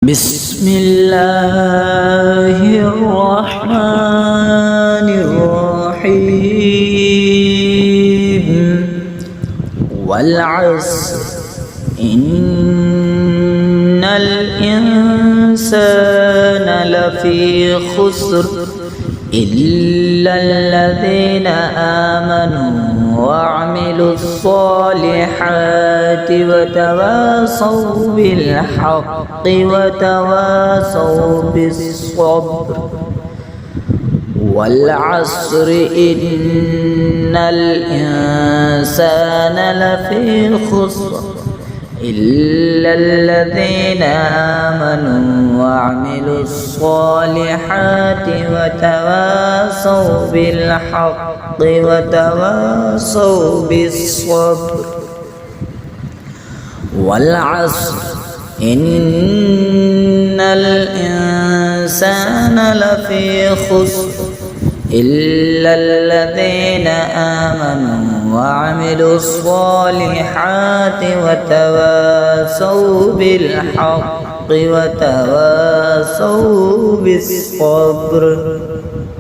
بسم الله الرحمن الرحيم والعصر إن الإنسان لفي خسر إلا الذين آمنوا وعملوا الصالحات وتواصوا بالحق وتواصوا بالصبر والعصر إن الإنسان لفي خسر إلا الذين آمنوا وعملوا الصالحات وتواصوا بالحق وتواصوا بالصبر والعصر إن الإنسان لفي خسر إلا الذين آمنوا وعملوا الصالحات وتواصوا بالحق وتواصوا بالصبر.